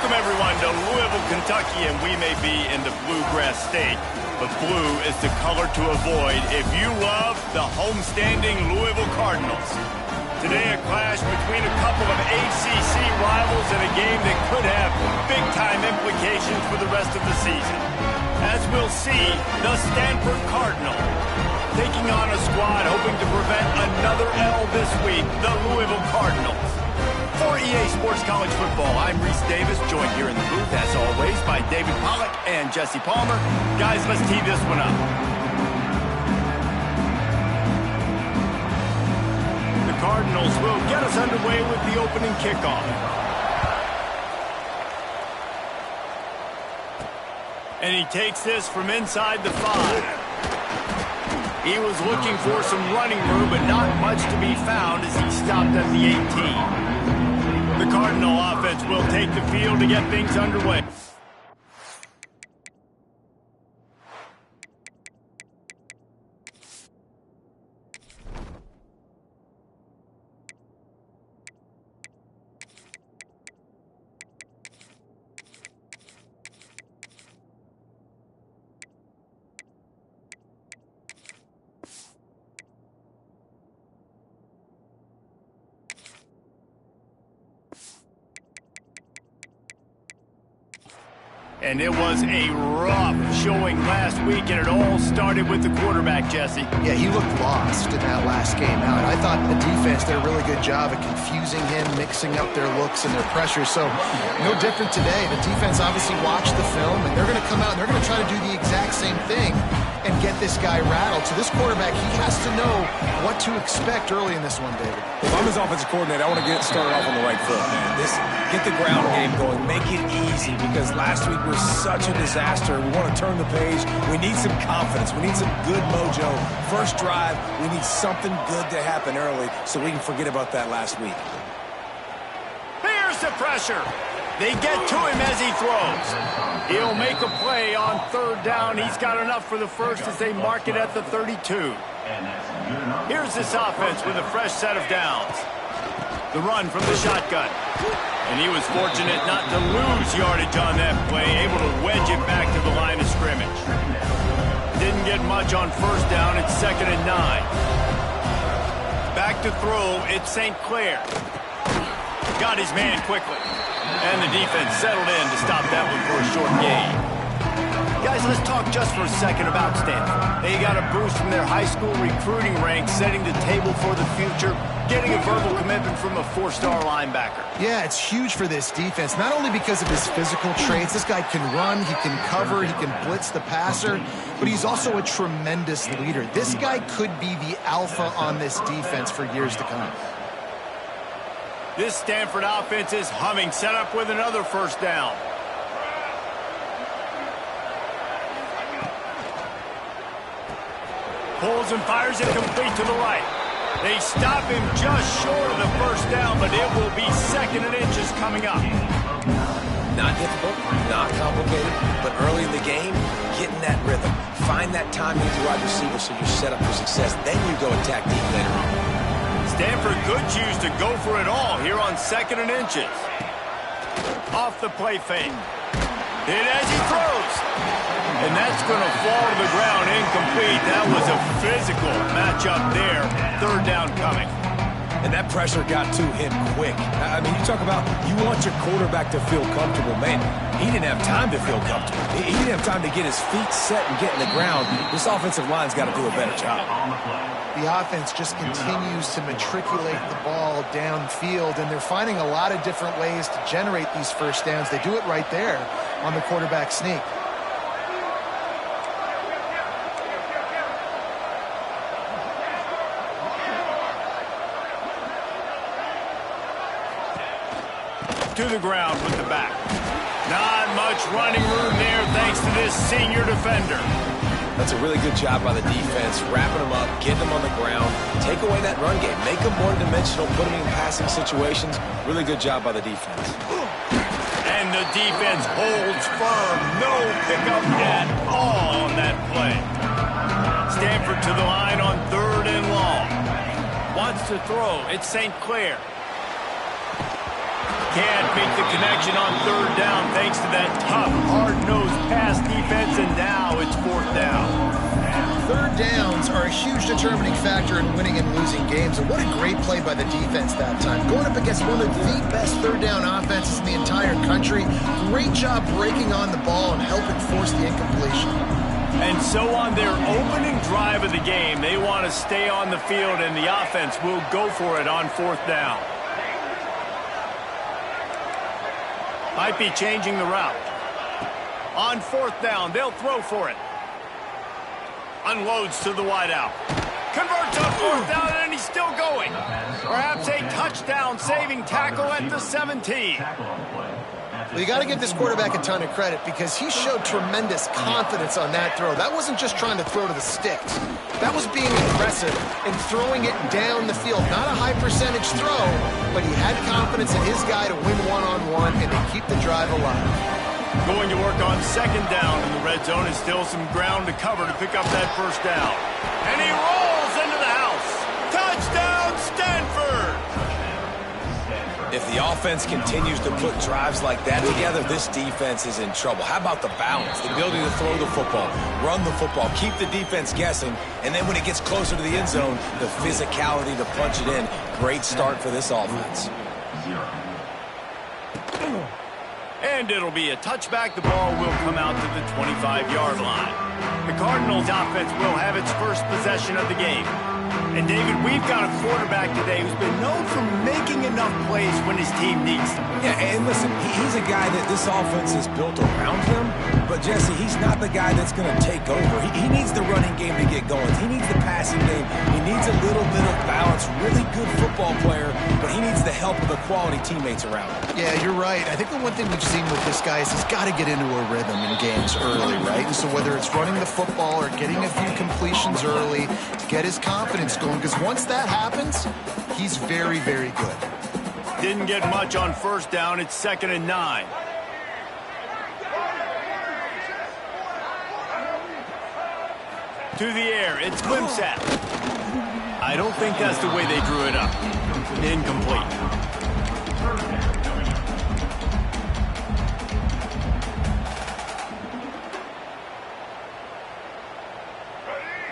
Welcome, everyone, to Louisville, Kentucky, and we may be in the bluegrass state, but blue is the color to avoid if you love the homestanding Louisville Cardinals. Today, a clash between a couple of ACC rivals in a game that could have big-time implications for the rest of the season. As we'll see, the Stanford Cardinal taking on a squad hoping to prevent another L this week, the Louisville Cardinals. For EA Sports College Football, I'm Reese Davis, joined here in the booth, as always, by David Pollack and Jesse Palmer. Guys, let's tee this one up. The Cardinals will get us underway with the opening kickoff. And he takes this from inside the 5. He was looking for some running room, but not much to be found as he stopped at the 18. The Cardinal offense will take the field to get things underway. And it was a rough showing last week, and it all started with the quarterback, Jesse. Yeah, he looked lost in that last game out. I thought the defense did a really good job of confusing him, mixing up their looks and their pressure. So no different today. The defense obviously watched the film, and they're going to come out and they're going to try to do the exact same thing and get this guy rattled. So this quarterback, he has to know what to expect early in this one, David. If I'm his offensive coordinator, I want to get started off on the right foot, man. Get the ground game going. Make it easy, because last week was such a disaster. We want to turn the page. We need some confidence. We need some good mojo. First drive, we need something good to happen early so we can forget about that last week. Here's the pressure. They get to him as he throws. He'll make a play on third down. He's got enough for the first as they mark it at the 32. Here's this offense with a fresh set of downs. The run from the shotgun. And he was fortunate not to lose yardage on that play, able to wedge it back to the line of scrimmage. Didn't get much on first down. It's 2nd and 9. Back to throw. It's St. Clair. Got his man quickly. And the defense settled in to stop that one for a short gain. Guys, let's talk just for a second about Stanford. They got a boost from their high school recruiting ranks, setting the table for the future, getting a verbal commitment from a 4-star linebacker. Yeah, it's huge for this defense, not only because of his physical traits. This guy can run, he can cover, he can blitz the passer, but he's also a tremendous leader. This guy could be the alpha on this defense for years to come. This Stanford offense is humming, set up with another first down. Pulls and fires it complete to the right. They stop him just short of the first down, but it will be 2nd and inches coming up. Not difficult, not complicated, but early in the game, get in that rhythm. Find that timing with your wide receiver so you're set up for success. Then you go attack deep later on. Stanford could choose to go for it all here on 2nd and inches. Off the play fake. Hit as he throws. And that's going to fall to the ground incomplete. That was a physical matchup there. 3rd down coming. And that pressure got to him quick. I mean, you talk about you want your quarterback to feel comfortable. Man, he didn't have time to feel comfortable. He didn't have time to get his feet set and get in the ground. This offensive line's got to do a better job. The offense just continues to matriculate the ball downfield, and they're finding a lot of different ways to generate these first downs. They do it right there on the quarterback sneak. To the ground with the back. Not much running room there thanks to this senior defender. That's a really good job by the defense, wrapping them up, getting them on the ground, take away that run game, make them one-dimensional, put them in passing situations. Really good job by the defense. And the defense holds firm. No pickup at all on that play. Stanford to the line on 3rd and long. Wants to throw. It's St. Clair. can't make the connection on third down thanks to that tough, hard-nosed pass defense, and now it's fourth down. Third downs are a huge determining factor in winning and losing games, and what a great play by the defense that time. Going up against one of the best third down offenses in the entire country, great job breaking on the ball and helping force the incompletion. And so on their opening drive of the game, they want to stay on the field, and the offense will go for it on fourth down. Might be changing the route. On fourth down, they'll throw for it. Unloads to the wideout. Converts on fourth down, and he's still going. Perhaps a touchdown-saving tackle at the 17. Well, you got to give this quarterback a ton of credit because he showed tremendous confidence on that throw. That wasn't just trying to throw to the sticks. That was being aggressive and throwing it down the field. Not a high-percentage throw, but he had confidence in his guy to win one-on-one and to keep the drive alive. Going to work on second down in the red zone, and still some ground to cover to pick up that first down. And he rolls into the house. Touchdown, Stanford! If the offense continues to put drives like that together, this defense is in trouble. How about the balance, the ability to throw the football, run the football, keep the defense guessing, and then when it gets closer to the end zone, the physicality to punch it in. Great start for this offense. And it'll be a touchback. The ball will come out to the 25-yard line. The Cardinals offense will have its first possession of the game. And, David, we've got a quarterback today who's been known for making enough plays when his team needs them. Yeah, and listen, he's a guy that this offense is built around him. But, Jesse, he's not the guy that's going to take over. He needs the running game to get going. He needs the passing game. He needs a little bit of balance. Really good football player, but he needs the help of the quality teammates around him. Yeah, you're right. I think the one thing we've seen with this guy is he's got to get into a rhythm in games early, right? And so whether it's running the football or getting a few completions early, get his confidence going, because once that happens, he's very, very good. Didn't get much on first down. It's 2nd and 9. To the air, it's Clemson. I don't think that's the way they drew it up. Incomplete.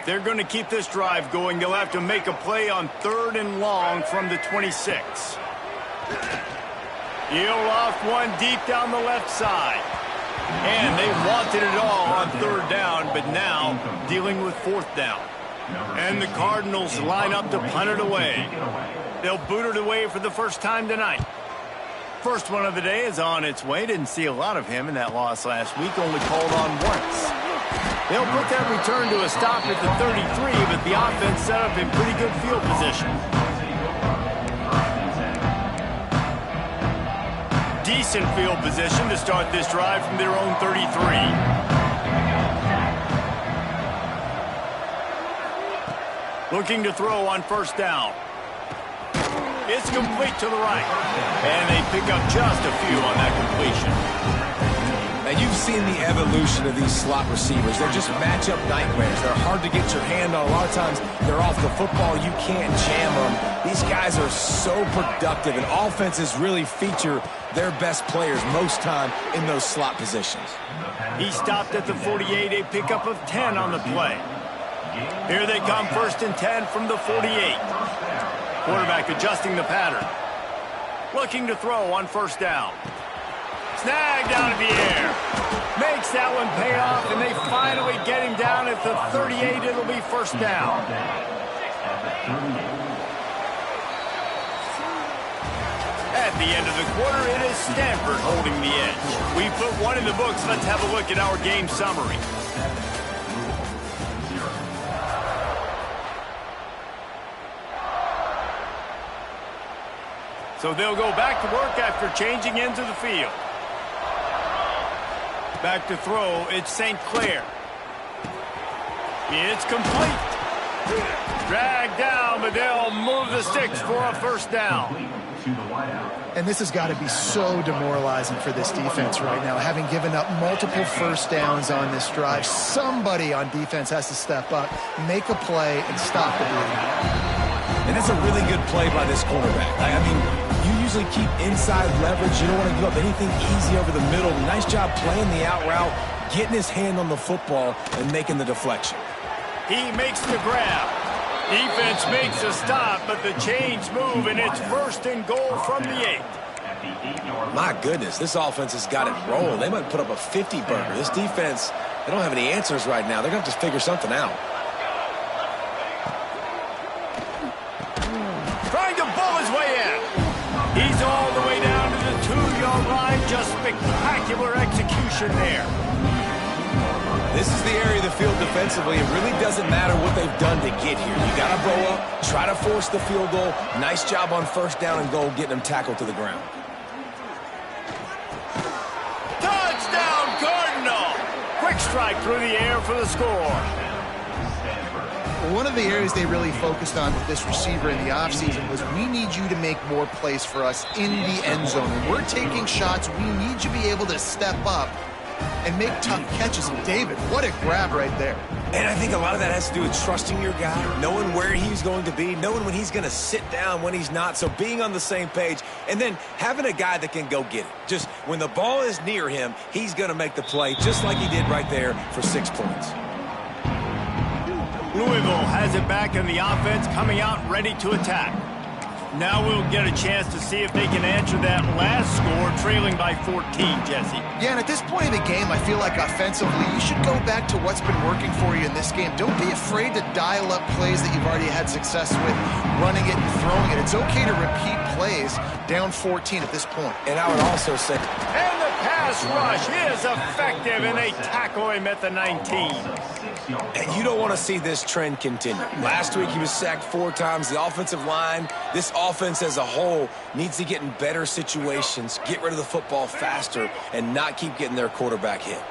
They're going to keep this drive going. They'll have to make a play on 3rd and long from the 26. He'll loft one deep down the left side. And they wanted it all on 3rd down, but now dealing with 4th down. And the Cardinals line up to punt it away. They'll boot it away for the first time tonight. First one of the day is on its way. Didn't see a lot of him in that loss last week, only called on once. They'll put that return to a stop at the 33, but the offense set up in pretty good field position. Decent field position to start this drive from their own 33. Looking to throw on first down. It's complete to the right. And they pick up just a few on that completion. Now, you've seen the evolution of these slot receivers. They're just matchup nightmares. They're hard to get your hand on. A lot of times, they're off the football. You can't jam them. These guys are so productive, and offenses really feature their best players most time in those slot positions. He stopped at the 48, a pickup of 10 on the play. Here they come, 1st and 10 from the 48. Quarterback adjusting the pattern. Looking to throw on first down. Snagged out of the air. Makes that one pay off, and they finally get him down at the 38. It'll be first down. At the end of the quarter, it is Stanford holding the edge. We put one in the books. Let's have a look at our game summary. So they'll go back to work after changing into the field. Back to throw, it's St. Clair. It's complete. Dragged down, but they'll move the sticks for a first down. And this has got to be so demoralizing for this defense right now, having given up multiple first downs on this drive. Somebody on defense has to step up, make a play, and stop the bleeding. And it's a really good play by this quarterback. I mean, You usually keep inside leverage. You don't want to give up anything easy over the middle. Nice job playing the out route, getting his hand on the football, and making the deflection. He makes the grab. Defense makes a stop, but the chains move, and it's 1st and goal from the 8. My goodness, this offense has got it rolling. They might put up a 50-burger. This defense, they don't have any answers right now. They're going to have to figure something out. Trying to bull his way in. He's all the way down to the 2-yard line. Just spectacular execution there. This is the area of the field defensively. It really doesn't matter what they've done to get here. You got to blow up, try to force the field goal. Nice job on 1st down and goal, getting them tackled to the ground. Touchdown, Cardinal! Quick strike through the air for the score. One of the areas they really focused on with this receiver in the offseason was we need you to make more plays for us in the end zone. When we're taking shots, we need you to be able to step up and make tough catches. And David, what a grab right there. And I think a lot of that has to do with trusting your guy, knowing where he's going to be, knowing when he's going to sit down, when he's not. So being on the same page, and then having a guy that can go get it. Just when the ball is near him, he's going to make the play, just like he did right there for 6 points. Louisville has it back in the offense, coming out ready to attack. Now we'll get a chance to see if they can answer that last score, trailing by 14, Jesse. Yeah, and at this point of the game, I feel like offensively, you should go back to what's been working for you in this game. Don't be afraid to dial up plays that you've already had success with, running it and throwing it. It's okay to repeat plays down 14 at this point. And I would also say... And the pass rush is effective, and they tackle him at the 19. And you don't want to see this trend continue. Last week he was sacked 4 times. The offensive line, this offense as a whole, needs to get in better situations, get rid of the football faster, and not keep getting their quarterback hit.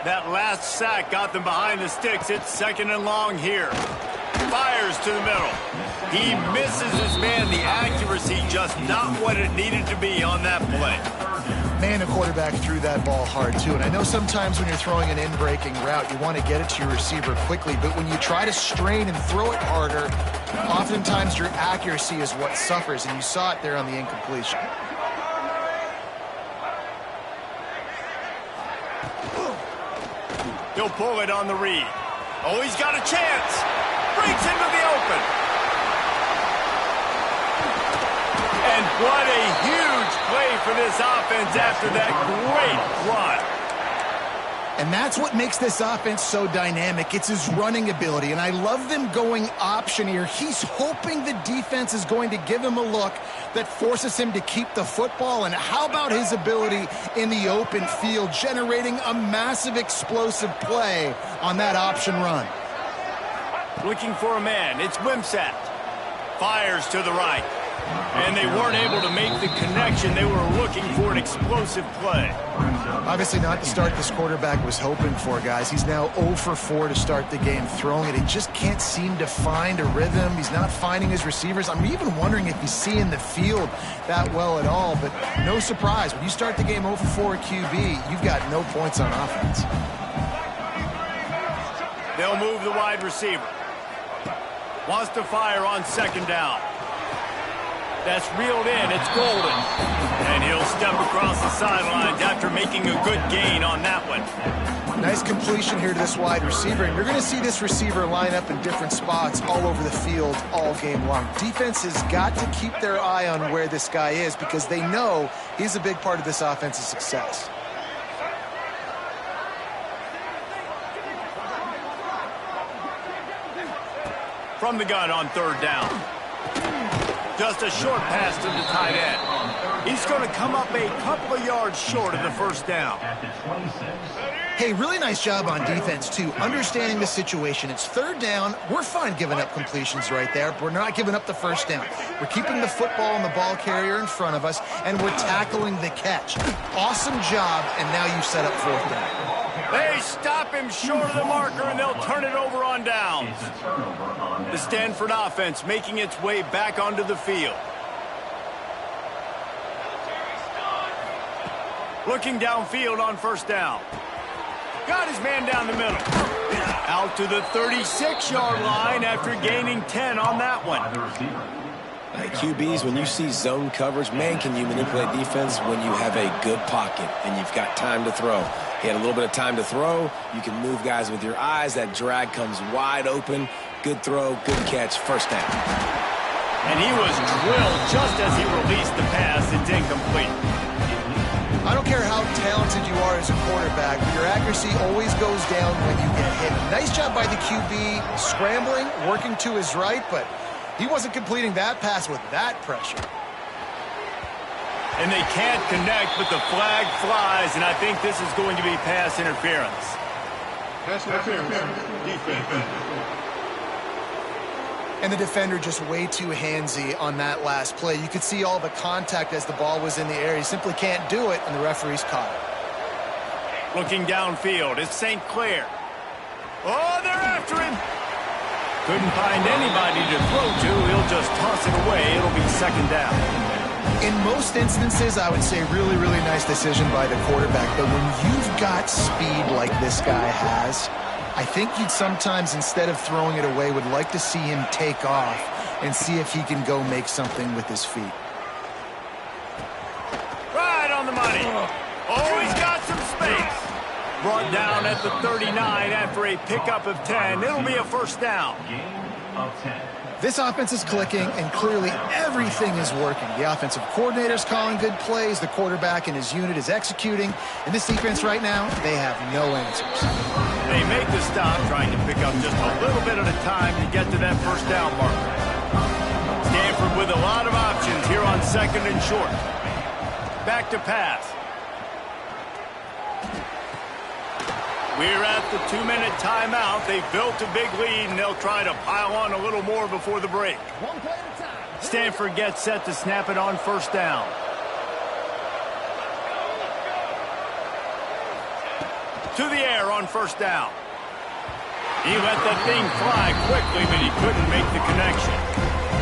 That last sack got them behind the sticks. It's 2nd and long here. Fires to the middle. He misses his man. The accuracy just not what it needed to be on that play. Man, a quarterback threw that ball hard, too. And I know sometimes when you're throwing an in-breaking route, you want to get it to your receiver quickly. But when you try to strain and throw it harder, oftentimes your accuracy is what suffers. And you saw it there on the incompletion. He'll pull it on the read. Oh, he's got a chance. Breaks into the open. And what a huge play for this offense after that great run. And that's what makes this offense so dynamic. It's his running ability. And I love them going option here. He's hoping the defense is going to give him a look that forces him to keep the football. And how about his ability in the open field, generating a massive explosive play on that option run? Looking for a man. It's Wimsatt. Fires to the right. And they weren't able to make the connection. They were looking for an explosive play. Obviously not the start this quarterback was hoping for, guys. He's now 0 for 4 to start the game throwing it. He just can't seem to find a rhythm. He's not finding his receivers. I'm even wondering if he's seeing the field that well at all. But no surprise. When you start the game 0 for 4 at QB, you've got no points on offense. They'll move the wide receiver. Wants to fire on 2nd down. That's reeled in. It's Golden. And he'll step across the sidelines after making a good gain on that one. Nice completion here to this wide receiver. And you're going to see this receiver line up in different spots all over the field all game long. Defense has got to keep their eye on where this guy is because they know he's a big part of this offense's success. From the gun on 3rd down. Just a short pass to the tight end. He's going to come up a couple of yards short of the 1st down. Hey, really nice job on defense, too, understanding the situation. It's 3rd down. We're fine giving up completions right there, but we're not giving up the 1st down. We're keeping the football and the ball carrier in front of us, and we're tackling the catch. Awesome job, and now you set up 4th down. They stop him short of the marker, and they'll turn it over on downs. The Stanford offense making its way back onto the field. Looking downfield on 1st down. Got his man down the middle. Out to the 36-yard line after gaining 10 on that one. QBs, when you see zone coverage, man, can you manipulate defense when you have a good pocket and you've got time to throw. He had a little bit of time to throw. You can move guys with your eyes. That drag comes wide open. Good throw, good catch, first down. And he was drilled just as he released the pass. It's incomplete. I don't care how talented you are as a quarterback, but your accuracy always goes down when you get hit. Nice job by the QB, scrambling, working to his right, but he wasn't completing that pass with that pressure. And they can't connect, but the flag flies, and I think this is going to be pass interference. Pass interference. Defense. And the defender just way too handsy on that last play. You could see all the contact as the ball was in the air. He simply can't do it, and the referee's caught it. Looking downfield, it's St. Clair. Oh, they're after him. Couldn't find anybody to throw to. He'll just toss it away. It'll be second down. In most instances, I would say really, really nice decision by the quarterback. But when you've got speed like this guy has, I think you'd sometimes, instead of throwing it away, would like to see him take off and see if he can go make something with his feet. Right on the money. Oh, he's got some space. Brought down at the 39 after a pickup of 10. It'll be a first down. This offense is clicking, and clearly everything is working. The offensive coordinator's calling good plays. The quarterback and his unit is executing. And this defense right now, they have no answers. They make the stop, trying to pick up just a little bit at a time to get to that first down marker. Stanford with a lot of options here on second and short. Back to pass. We're at the 2-minute timeout. They've built a big lead, and they'll try to pile on a little more before the break. One play at a time. Stanford gets set to snap it on first down. To the air on first down. He let that thing fly quickly, but he couldn't make the connection.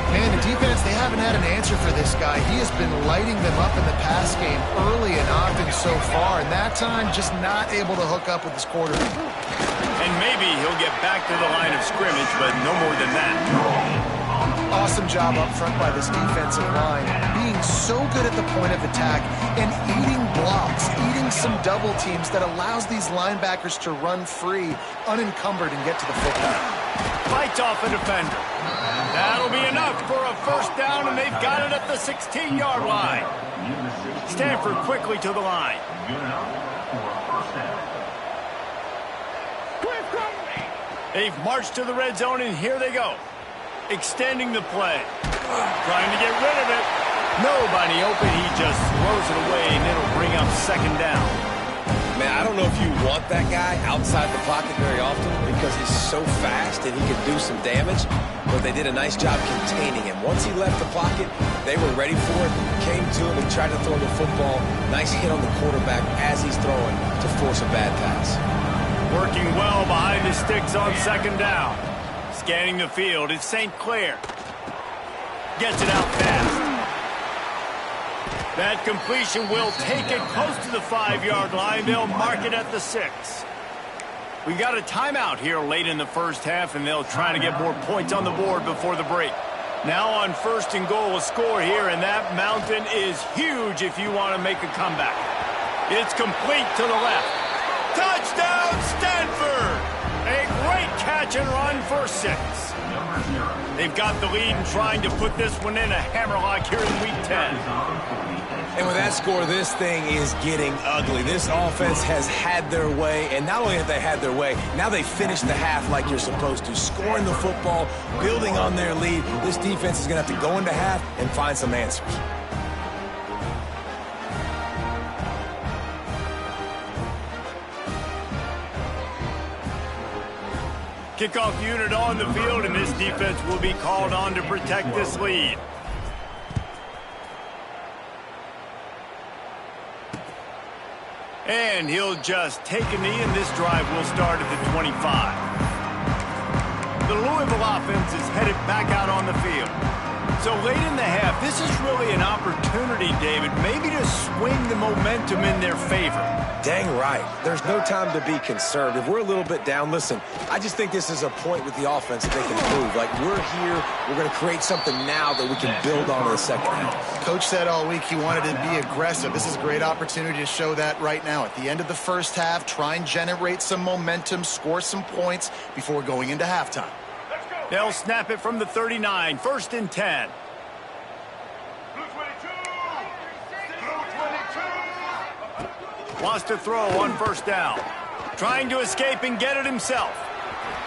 Man, the defense, they haven't had an answer for this guy. He has been lighting them up in the pass game early and often so far, and that time just not able to hook up with his quarterback. And maybe he'll get back to the line of scrimmage, but no more than that. Awesome job up front by this defensive line, being so good at the point of attack and eating blocks, eating some double teams that allows these linebackers to run free, unencumbered, and get to the football. Fights off a defender. That'll be enough for a first down, and they've got it at the 16-yard line. Stanford quickly to the line. They've marched to the red zone, and here they go. Extending the play. Trying to get rid of it. Nobody open. He just throws it away, and it'll bring up second down. Man, I don't know if you want that guy outside the pocket very often because he's so fast and he can do some damage, but they did a nice job containing him. Once he left the pocket, they were ready for it, came to him and tried to throw the football. Nice hit on the quarterback as he's throwing to force a bad pass. Working well behind the sticks on second down. Scanning the field, it's St. Clair. Gets it out fast. That completion will take it close to the 5-yard line. They'll mark it at the 6. We got a timeout here late in the first half, and they'll try to get more points on the board before the break. Now on first and goal, a score here, and that mountain is huge if you want to make a comeback. It's complete to the left. Touchdown, Stanford! A great catch and run for 6. They've got the lead and trying to put this one in a hammerlock here in Week 10. And with that score, this thing is getting ugly. This offense has had their way, and not only have they had their way, now they finish the half like you're supposed to, scoring the football, building on their lead. This defense is going to have to go into half and find some answers. Kickoff unit on the field, and this defense will be called on to protect this lead. And he'll just take a knee, and this drive will start at the 25. The Louisville offense is headed back out on the field. So late in the half, this is really an opportunity, David, maybe to swing the momentum in their favor. Dang right. There's no time to be conservative. We're a little bit down. Listen, I just think this is a point with the offense that they can prove. Like, we're here, we're going to create something now that we can build on in the second half. Coach said all week he wanted to be aggressive. This is a great opportunity to show that right now. At the end of the first half, try and generate some momentum, score some points before going into halftime. They'll snap it from the 39, 1st and 10. Wants to throw on 1st down. Trying to escape and get it himself.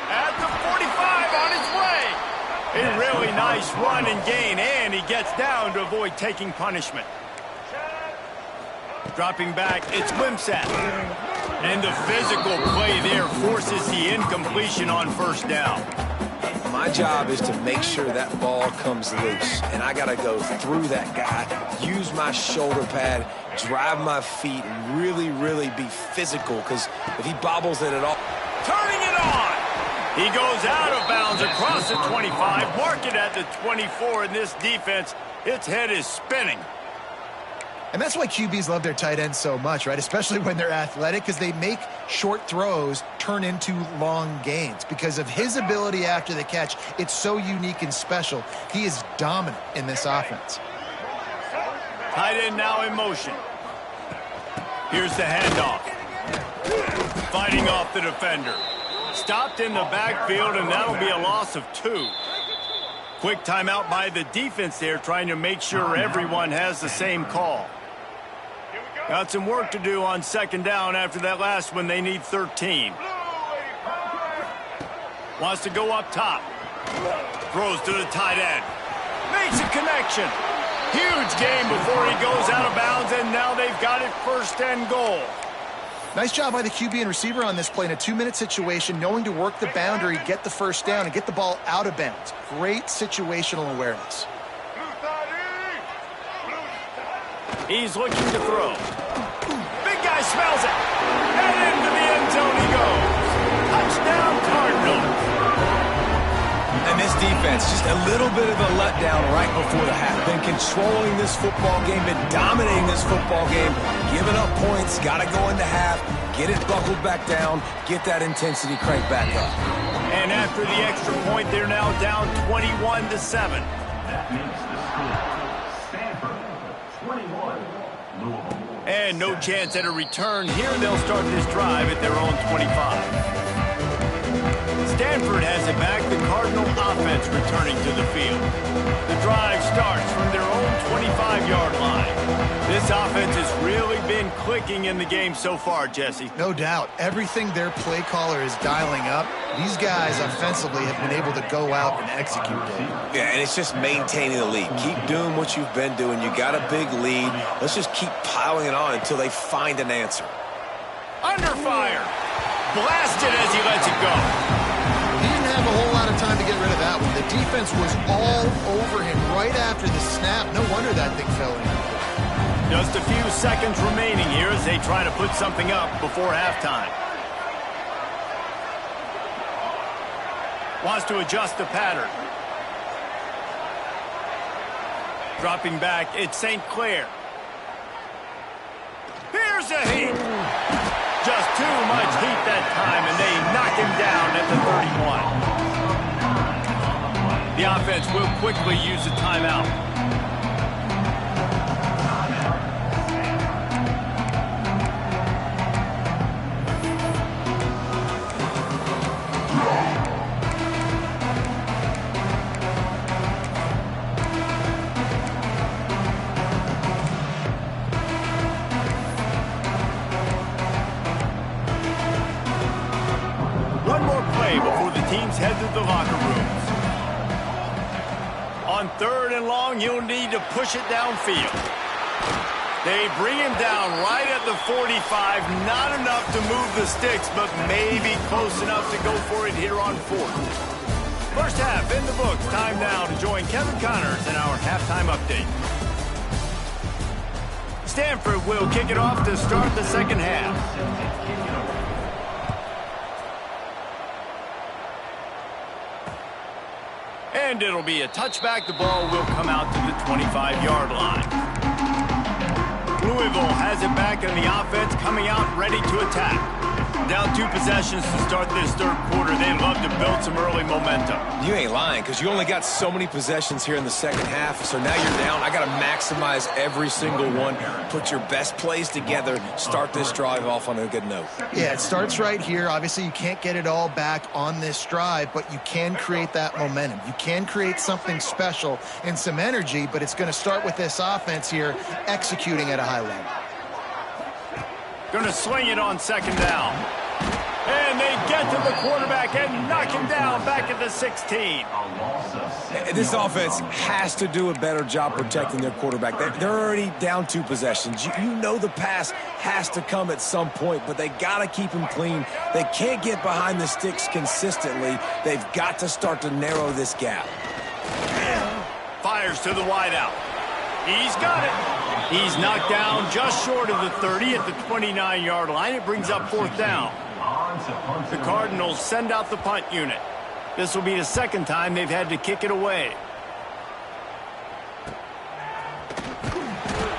At the 45 on his way. A really nice run and gain, and he gets down to avoid taking punishment. Dropping back, it's Wimsatt. And the physical play there forces the incompletion on 1st down. My job is to make sure that ball comes loose, and I got to go through that guy, use my shoulder pad, drive my feet, and really, really be physical, because if he bobbles it at all. Turning it on! He goes out of bounds across the 25, mark it at the 24, and this defense, its head is spinning. And that's why QBs love their tight ends so much, right? Especially when they're athletic, because they make short throws turn into long gains. Because of his ability after the catch, it's so unique and special. He is dominant in this offense. Tight end now in motion. Here's the handoff. Fighting off the defender. Stopped in the backfield, and that'll be a loss of 2. Quick timeout by the defense there, trying to make sure everyone has the same call. Got some work to do on 2nd down after that last one. They need 13. Wants to go up top. Throws to the tight end. Makes a connection. Huge gain before he goes out of bounds, and now they've got it 1st and goal. Nice job by the QB and receiver on this play in a 2-minute situation, knowing to work the boundary, get the 1st down, and get the ball out of bounds. Great situational awareness. He's looking to throw. Big guy smells it. And into the end zone he goes. Touchdown, Cardinals. And this defense, just a little bit of a letdown right before the half. Been controlling this football game, been dominating this football game, giving up points, got to go into half, get it buckled back down, get that intensity cranked back up. And after the extra point, they're now down 21-7. That makes the score Stanford 21, Louisville. And no chance at a return. Here they'll start this drive at their own 25. Stanford has it back. The Cardinal offense returning to the field. The drive starts from their own 25-yard line. This offense has really been clicking in the game so far, Jesse. No doubt. Everything their play caller is dialing up, these guys offensively have been able to go out and execute it. Yeah, and it's just maintaining the lead. Keep doing what you've been doing. You got a big lead. Let's just keep piling it on until they find an answer. Under fire. Blasted as he lets it go. He didn't have a whole lot of time to get rid of that one. The defense was all over him right after the snap. No wonder that thing fell in. Just a few seconds remaining here as they try to put something up before halftime. Wants to adjust the pattern. Dropping back, it's St. Clair. Here's a heat. Just too much heat that time, and they knock him down at the 31. The offense will quickly use a timeout. One more play before the teams head to the locker rooms. On 3rd and long, you'll need to push it downfield. They bring him down right at the 45. Not enough to move the sticks, but maybe close enough to go for it here on 4th. First half in the books. Time now to join Kevin Connors in our halftime update. Stanford will kick it off to start the second half. And it'll be a touchback. The ball will come out to the 25-yard line. Louisville has it back in the offense, coming out ready to attack. Down 2 possessions to start this third quarter. They'd love to build some early momentum. You ain't lying, because you only got so many possessions here in the second half, so now you're down. I got to maximize every single one, put your best plays together, start this drive off on a good note. Yeah, it starts right here. Obviously, you can't get it all back on this drive, but you can create that momentum. You can create something special and some energy, but it's going to start with this offense here executing at a high level. Going to sling it on second down. And they get to the quarterback and knock him down back at the 16. This offense has to do a better job protecting their quarterback. They're already down 2 possessions. You know the pass has to come at some point, but they got to keep him clean. They can't get behind the sticks consistently. They've got to start to narrow this gap. Fires to the wideout. He's got it. He's knocked down just short of the 30 at the 29-yard line. It brings up 4th down. The Cardinals send out the punt unit. This will be the second time they've had to kick it away.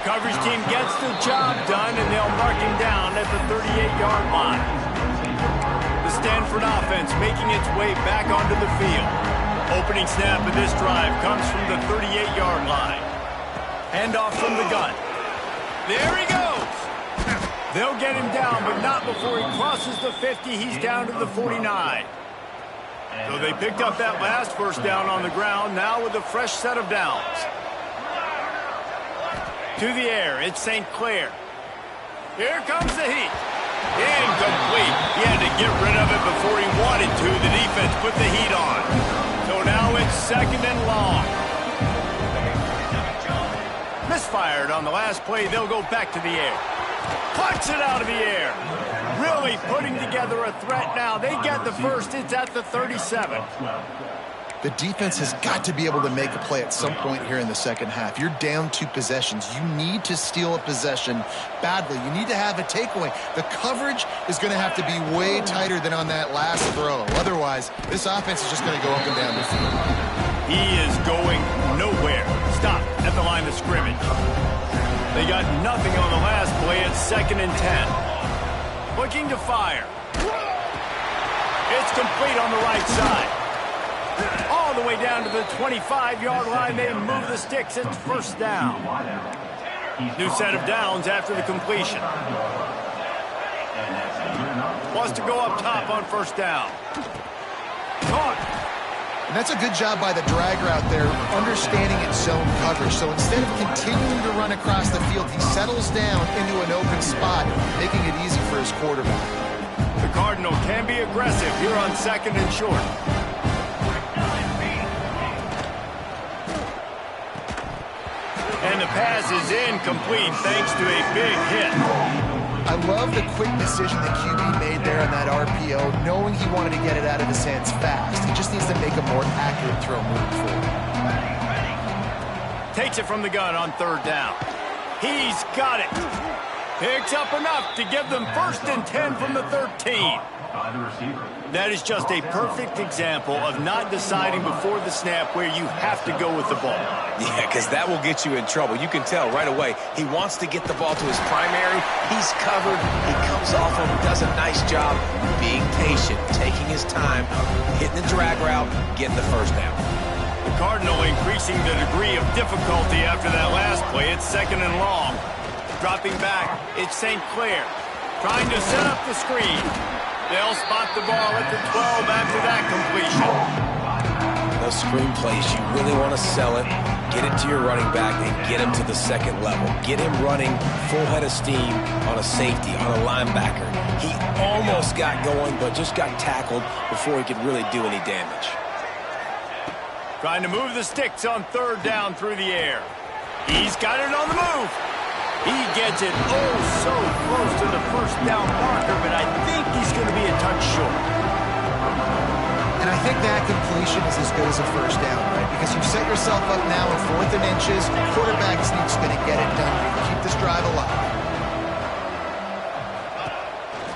Coverage team gets the job done, and they'll mark him down at the 38-yard line. The Stanford offense making its way back onto the field. Opening snap of this drive comes from the 38-yard line. Handoff from the gun. There he goes. They'll get him down, but not before he crosses the 50. He's down to the 49. So they picked up that last first down on the ground, now with a fresh set of downs. To the air, it's St. Clair. Here comes the heat. Incomplete. He had to get rid of it before he wanted to. The defense put the heat on. So now it's second and long. Misfired on the last play. They'll go back to the air. Clutch it out of the air. Really putting together a threat now. They get the first. It's at the 37. The defense has got to be able to make a play at some point here in the second half. You're down 2 possessions. You need to steal a possession badly. You need to have a takeaway. The coverage is going to have to be way tighter than on that last throw. Otherwise, this offense is just going to go up and down the field. He is going nowhere. Stop at the line of scrimmage. They got nothing on the last play. It's second and 10. Looking to fire. It's complete on the right side. All the way down to the 25-yard line. They move the sticks. It's first down. New set of downs after the completion. Wants to go up top on first down. Caught. And that's a good job by the drag route there, understanding its zone coverage. So instead of continuing to run across the field, he settles down into an open spot, making it easy for his quarterback. The Cardinal can be aggressive here on second and short. And the pass is incomplete thanks to a big hit. I love the quick decision that QB made there on that RPO, knowing he wanted to get it out of his hands fast. He just needs to make a more accurate throw moving forward. Takes it from the gun on third down. He's got it. Picks up enough to give them first and 10 from the 13. That is just a perfect example of not deciding before the snap where you have to go with the ball. Yeah, because that will get you in trouble. You can tell right away he wants to get the ball to his primary. He's covered. He comes off him, does a nice job being patient, taking his time, hitting the drag route, getting the first down. The Cardinal increasing the degree of difficulty after that last play. It's second and long. Dropping back, it's St. Clair trying to set up the screen. They'll spot the ball at the 12 after that completion. Those screen plays, you really want to sell it, get it to your running back, and get him to the second level. Get him running full head of steam on a safety, on a linebacker. He almost got going, but just got tackled before he could really do any damage. Trying to move the sticks on third down through the air. He's got it on the move. He gets it oh so close to the first down marker, but I think he's going to be a touch short. And I think that completion is as good as a first down, right? Because you've set yourself up now in 4th and inches. Quarterback is going to get it done here to keep this drive alive.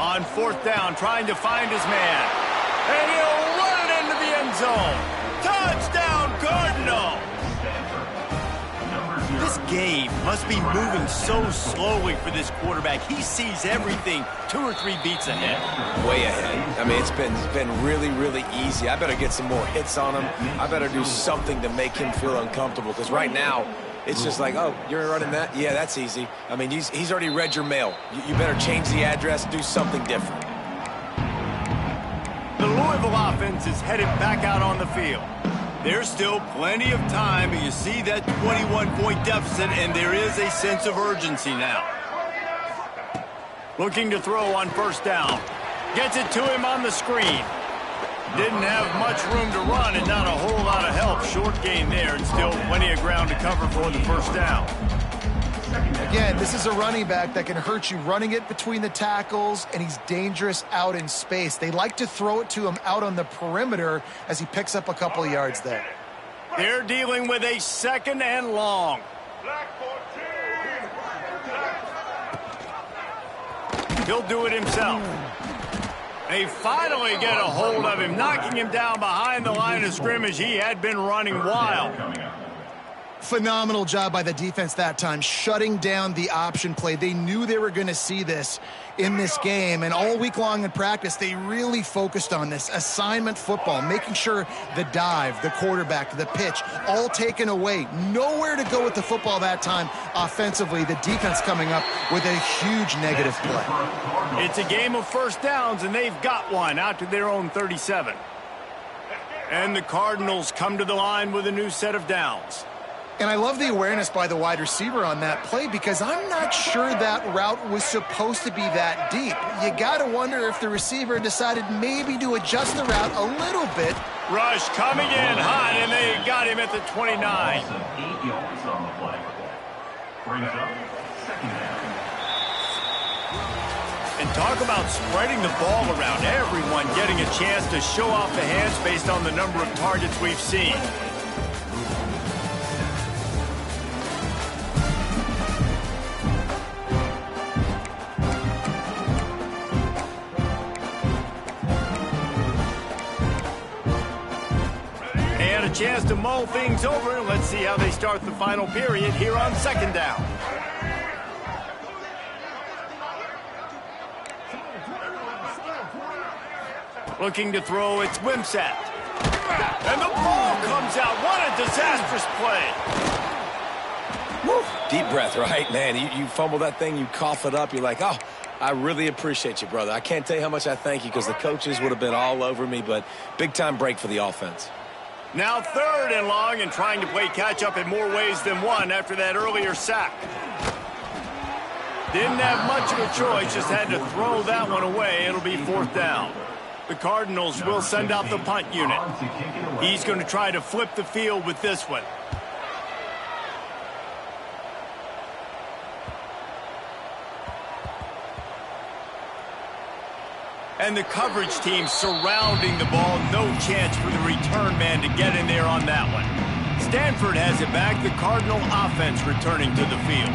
On 4th down, trying to find his man. And he'll run it into the end zone. Touchdown, game must be moving so slowly for this quarterback. He sees everything 2 or 3 beats ahead. Way ahead. I mean, it's been really, really easy. I better get some more hits on him. I better do something to make him feel uncomfortable, because right now, it's just like, oh, you're running that? Yeah, that's easy. I mean, he's already read your mail. You better change the address, do something different. The Louisville offense is headed back out on the field. There's still plenty of time, but you see that 21-point deficit, and there is a sense of urgency now. Looking to throw on first down. Gets it to him on the screen. Didn't have much room to run and not a whole lot of help. Short gain there, and still plenty of ground to cover for the first down. Again, this is a running back that can hurt you running it between the tackles, and he's dangerous out in space. They like to throw it to him out on the perimeter as he picks up a couple of yards there. They're dealing with a 2nd and long. He'll do it himself. They finally get a hold of him, knocking him down behind the line of scrimmage. He had been running wild. Phenomenal job by the defense that time, shutting down the option play. They knew they were going to see this in this game, and all week long in practice, they really focused on this assignment football, making sure the dive, the quarterback, the pitch, all taken away. Nowhere to go with the football that time offensively. The defense coming up with a huge negative play. It's a game of first downs, and they've got one out to their own 37. And the Cardinals come to the line with a new set of downs. And I love the awareness by the wide receiver on that play, because I'm not sure that route was supposed to be that deep. You got to wonder if the receiver decided maybe to adjust the route a little bit. Rush coming in hot, and they got him at the 29. 8 yards on the play. Brings up 2nd down. And talk about spreading the ball around. Everyone getting a chance to show off the hands based on the number of targets we've seen. Chance to mull things over. Let's see how they start the final period here on 2nd down. Looking to throw, it's Wimsatt. And the ball comes out. What a disastrous play. Woo. Deep breath, right? Man, you fumble that thing, you cough it up, you're like, oh, I really appreciate you, brother. I can't tell you how much I thank you, because the coaches would have been all over me, but big-time break for the offense. Now 3rd and long, and trying to play catch-up in more ways than one after that earlier sack. Didn't have much of a choice, just had to throw that one away. It'll be 4th down. The Cardinals will send out the punt unit. He's going to try to flip the field with this one. And the coverage team surrounding the ball. No chance for the return man to get in there on that one. Stanford has it back. The Cardinal offense returning to the field.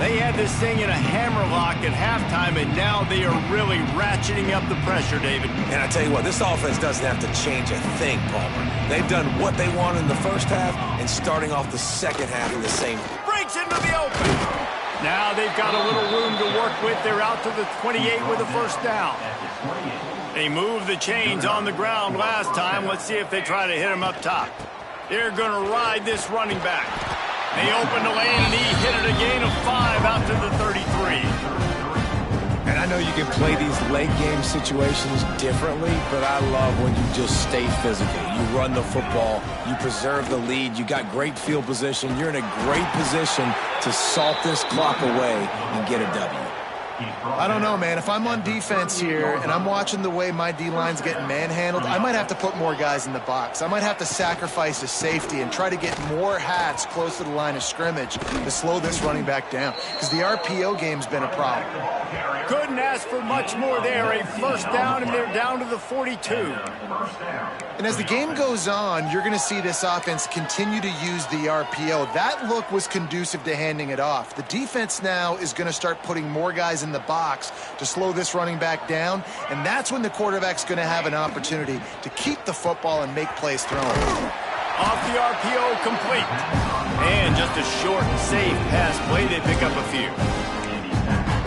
They had this thing in a hammerlock at halftime, and now they are really ratcheting up the pressure, David. And I tell you what, this offense doesn't have to change a thing, Palmer. They've done what they wanted in the first half, and starting off the second half in the same. Breaks into the open. Now they've got a little room to work with. They're out to the 28 with a first down. They moved the chains on the ground last time. Let's see if they try to hit him up top. They're going to ride this running back. They opened the lane, and he hit it a gain of 5 out to the 33. And I know you can play these late game situations differently, but I love when you just stay physical. You run the football, you preserve the lead, you got great field position, you're in a great position to salt this clock away and get a W. I don't know, man. If I'm on defense here and I'm watching the way my D-line's getting manhandled, I might have to put more guys in the box. I might have to sacrifice a safety and try to get more hats close to the line of scrimmage to slow this running back down, because the RPO game's been a problem. Couldn't ask for much more there. A first down, and they're down to the 42. And as the game goes on, you're going to see this offense continue to use the RPO. That look was conducive to handing it off. The defense now is going to start putting more guys in the box to slow this running back down, and that's when the quarterback's going to have an opportunity to keep the football and make plays thrown. Off the RPO, complete. And just a short and safe pass play. They pick up a few.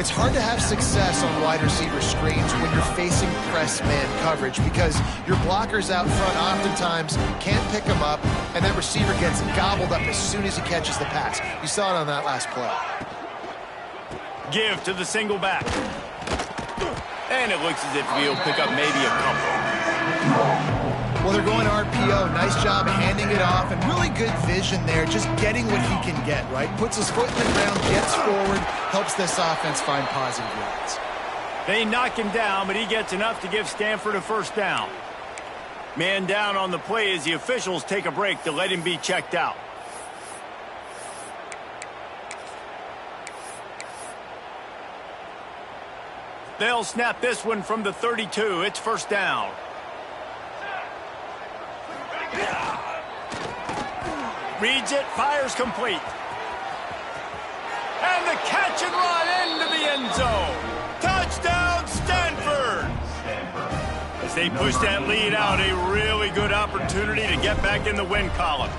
It's hard to have success on wide receiver screens when you're facing press man coverage because your blockers out front oftentimes can't pick them up, and that receiver gets gobbled up as soon as he catches the pass. You saw it on that last play. Give to the single back. And it looks as if he'll pick up maybe a couple. Well, they're going RPO. Nice job of handing it off, and really good vision there, just getting what he can get, right? Puts his foot in the ground, gets forward, helps this offense find positive yards. They knock him down, but he gets enough to give Stanford a first down. Man down on the play as the officials take a break to let him be checked out. They'll snap this one from the 32. It's first down. Reads it, fires complete. And the catch and run into the end zone. Touchdown, Stanford! As they push that lead out, a really good opportunity to get back in the win column.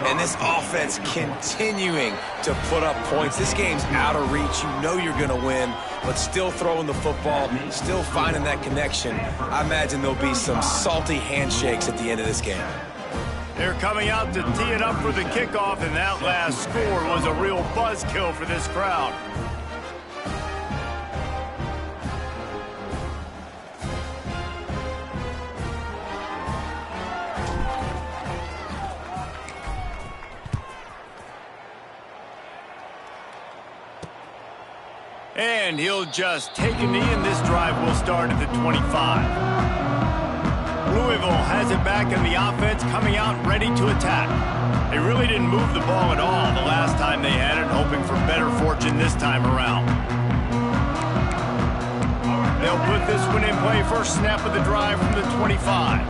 And this offense continuing to put up points. This game's out of reach. You know you're going to win, but still throwing the football, still finding that connection. I imagine there'll be some salty handshakes at the end of this game. They're coming out to tee it up for the kickoff, and that last score was a real buzzkill for this crowd. And he'll just take a knee, and this drive will start at the 25. Louisville has it back, and the offense coming out ready to attack. They really didn't move the ball at all the last time they had it, hoping for better fortune this time around. They'll put this one in play. First snap of the drive from the 25.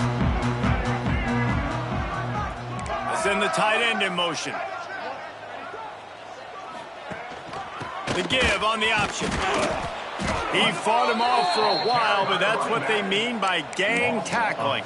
Send the tight end in motion. The give on the option. He fought him off for a while, but that's what they mean by gang tackling.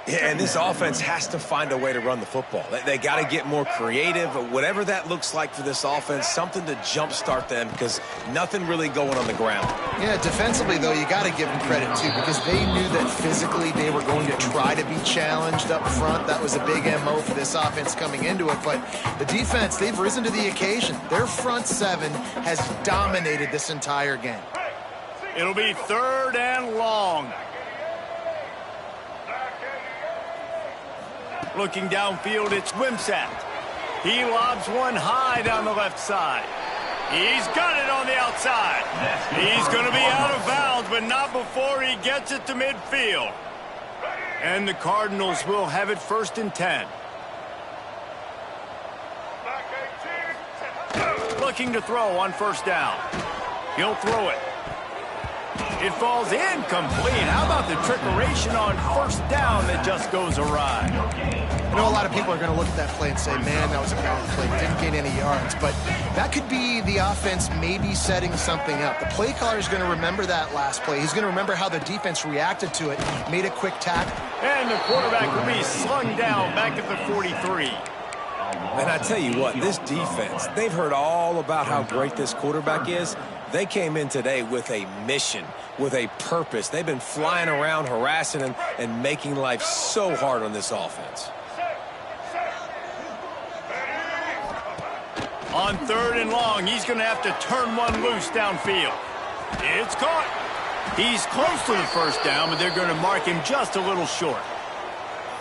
Yeah, and this offense has to find a way to run the football. They got to get more creative, whatever that looks like for this offense, something to jumpstart them because nothing really going on the ground. Yeah, defensively, though, you got to give them credit, too, because they knew that physically they were going to try to be challenged up front. That was a big MO for this offense coming into it, but the defense, they've risen to the occasion. Their front seven has dominated this entire game. It'll be third and long. Looking downfield, it's Wimsatt. He lobs one high down the left side. He's got it on the outside. He's going to be out of bounds, but not before he gets it to midfield. And the Cardinals will have it first and 10. Looking to throw on first down. He'll throw it. It falls incomplete. How about the trickeration on first down that just goes awry? I know a lot of people are going to look at that play and say, man, that was a bad play. Didn't gain any yards. But that could be the offense maybe setting something up. The play caller is going to remember that last play. He's going to remember how the defense reacted to it, made a quick tackle. And the quarterback will be slung down back at the 43. And I tell you what, this defense, they've heard all about how great this quarterback is. They came in today with a mission, with a purpose. They've been flying around, harassing him, and making life so hard on this offense. On third and long, he's going to have to turn one loose downfield. It's caught. He's close to the first down, but they're going to mark him just a little short.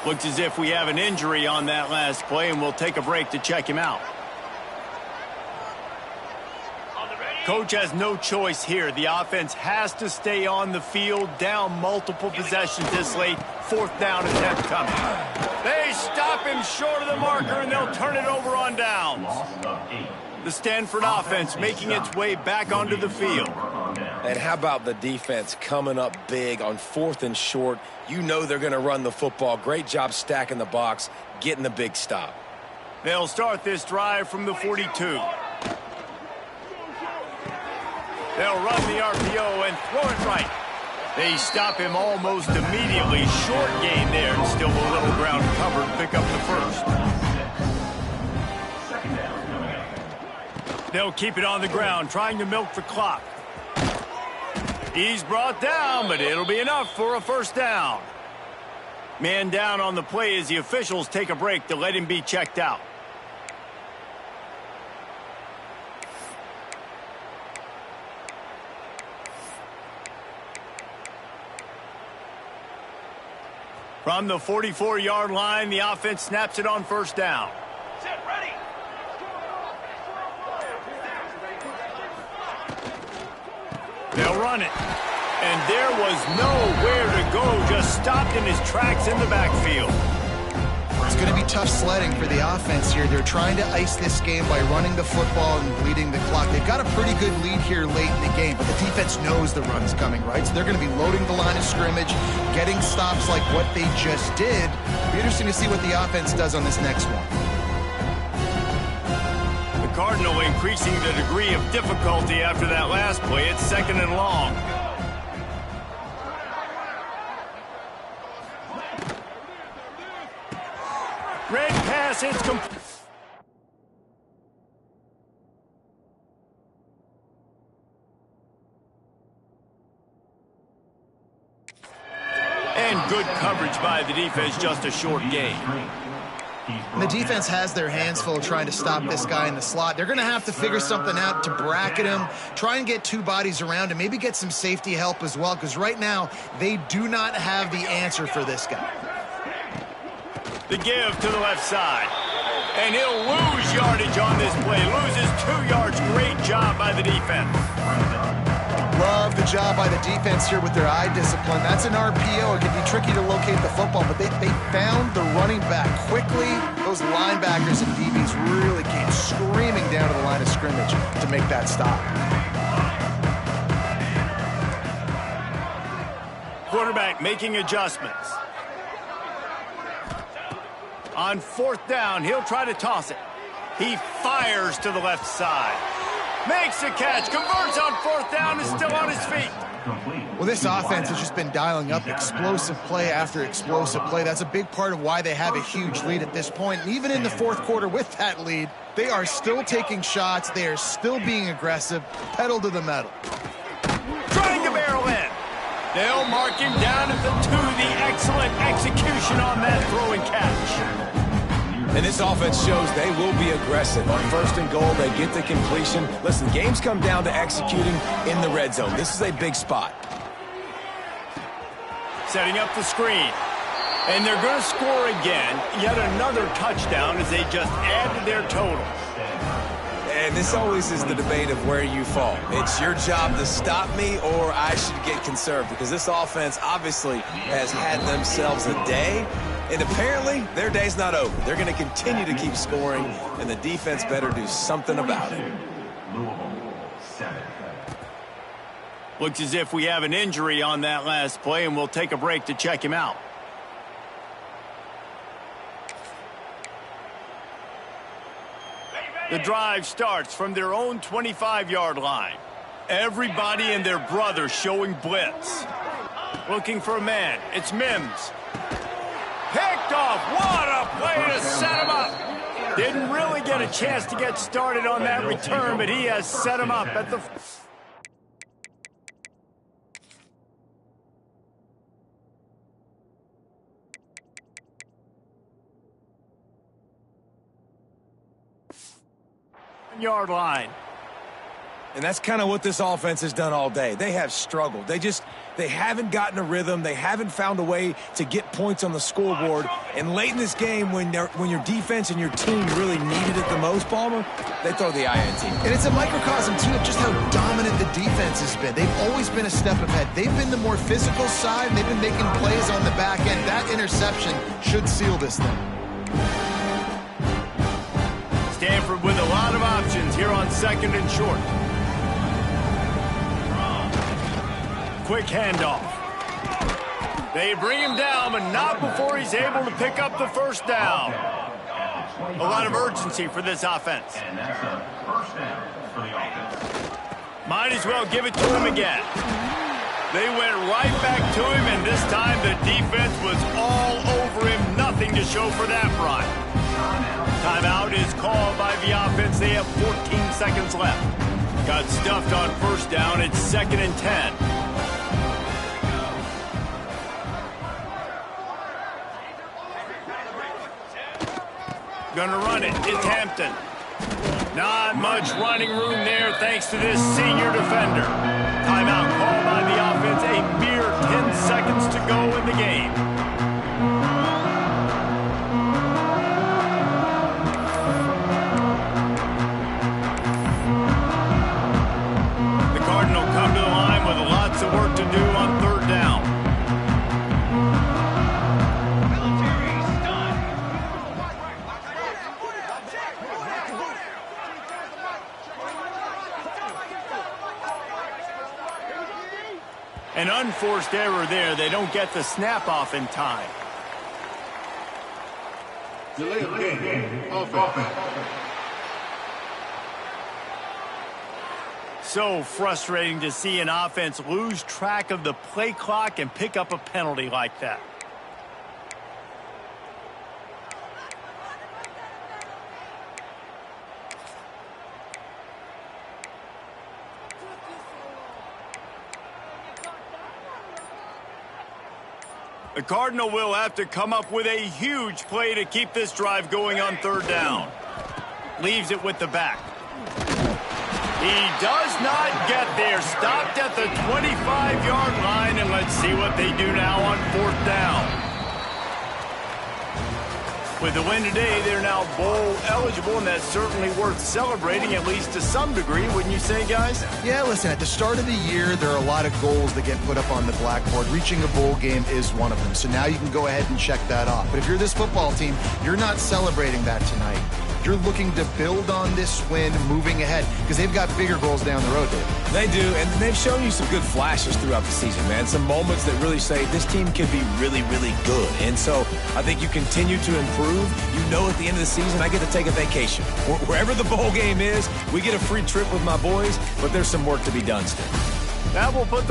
Looks as if we have an injury on that last play, and we'll take a break to check him out. Coach has no choice here. The offense has to stay on the field, down multiple possessions this late. Fourth down attempt coming. They stop him short of the marker, and they'll turn it over on downs. The Stanford offense making its way back onto the field. And how about the defense coming up big on fourth and short? You know they're going to run the football. Great job stacking the box, getting the big stop. They'll start this drive from the 42. They'll run the RPO and throw it right. They stop him almost immediately. Short gain there, and still a little ground covered. Pick up the first. They'll keep it on the ground, trying to milk the clock. He's brought down, but it'll be enough for a first down. Man down on the play as the officials take a break to let him be checked out. From the 44-yard line, the offense snaps it on first down. Set, ready. They'll run it. And there was nowhere to go, just stopped in his tracks in the backfield. It's going to be tough sledding for the offense here. They're trying to ice this game by running the football and bleeding the clock. They've got a pretty good lead here late in the game, but the defense knows the run's coming, right? So they're going to be loading the line of scrimmage, getting stops like what they just did. It'll be interesting to see what the offense does on this next one. The Cardinal increasing the degree of difficulty after that last play. It's 2nd and long. Red pass, it's complete. And good coverage by the defense, just a short gain. And the defense has their hands full trying to stop this guy in the slot. They're going to have to figure something out to bracket him, try and get 2 bodies around him, maybe get some safety help as well, because right now they do not have the answer for this guy. The give to the left side. And he'll lose yardage on this play. Loses 2 yards. Great job by the defense. Love the job by the defense here with their eye discipline. That's an RPO. It can be tricky to locate the football, but they found the running back quickly. Those linebackers and DBs really came screaming down to the line of scrimmage to make that stop. Quarterback making adjustments. On 4th down, he'll try to toss it. He fires to the left side. Makes the catch, converts on 4th down, is still on his feet. Well, this offense has just been dialing up explosive play after explosive play. That's a big part of why they have a huge lead at this point. And even in the 4th quarter with that lead, they are still taking shots. They are still being aggressive. Pedal to the metal. Trying to barrel in. They'll mark him down at the 2. The excellent execution on that throw and catch. And this offense shows they will be aggressive. On 1st and goal, they get the completion. Listen, games come down to executing in the red zone. This is a big spot. Setting up the screen. And they're going to score again. Yet another touchdown as they just add to their total. And this always is the debate of where you fall. It's your job to stop me, or I should get conserved, because this offense obviously has had themselves a day, and apparently their day's not over. They're going to continue to keep scoring, and the defense better do something about it. Looks as if we have an injury on that last play, and we'll take a break to check him out. The drive starts from their own 25-yard line. Everybody and their brother showing blitz. Looking for a man. It's Mims. Picked off. What a play to set him up. Didn't really get a chance to get started on that return, but he has set him up at the... yard line. And that's kind of what this offense has done all day. They have struggled. They haven't gotten a rhythm. They haven't found a way to get points on the scoreboard. And late in this game, when your defense and your team really needed it the most, Palmer, they throw the INT. And it's a microcosm, too, of just how dominant the defense has been. They've always been a step ahead. They've been the more physical side, and they've been making plays on the back end. That interception should seal this thing. Stanford with a lot of options here on 2nd and short. Quick handoff. They bring him down, but not before he's able to pick up the first down. A lot of urgency for this offense. And that's a first down for the offense. Might as well give it to him again. They went right back to him, and this time the defense was all over him. Nothing to show for that run. Timeout is called by the offense. They have 14 seconds left. Got stuffed on first down. It's 2nd and 10. Gonna run it. It's Hampton. Not much running room there thanks to this senior defender. Timeout called by the offense. A mere 10 seconds to go in the game. The Cardinal come to the line with lots of work to do on 3rd down. An unforced error there. They don't get the snap off in time. Delay of game. Offense. So frustrating to see an offense lose track of the play clock and pick up a penalty like that. The Cardinal will have to come up with a huge play to keep this drive going on 3rd down. Leaves it with the back. He does not get there. Stopped at the 25-yard line, and let's see what they do now on 4th down. With the win today, they're now bowl eligible, and that's certainly worth celebrating, at least to some degree, wouldn't you say, guys? Yeah, listen, at the start of the year, there are a lot of goals that get put up on the blackboard. Reaching a bowl game is one of them. So now you can go ahead and check that off. But if you're this football team, you're not celebrating that tonight. You're looking to build on this win moving ahead because they've got bigger goals down the road, Dave. They do, and they've shown you some good flashes throughout the season, man. Some moments that really say this team can be really, really good. And so I think you continue to improve. You know at the end of the season, I get to take a vacation. Wherever the bowl game is, we get a free trip with my boys, but there's some work to be done still. That will put the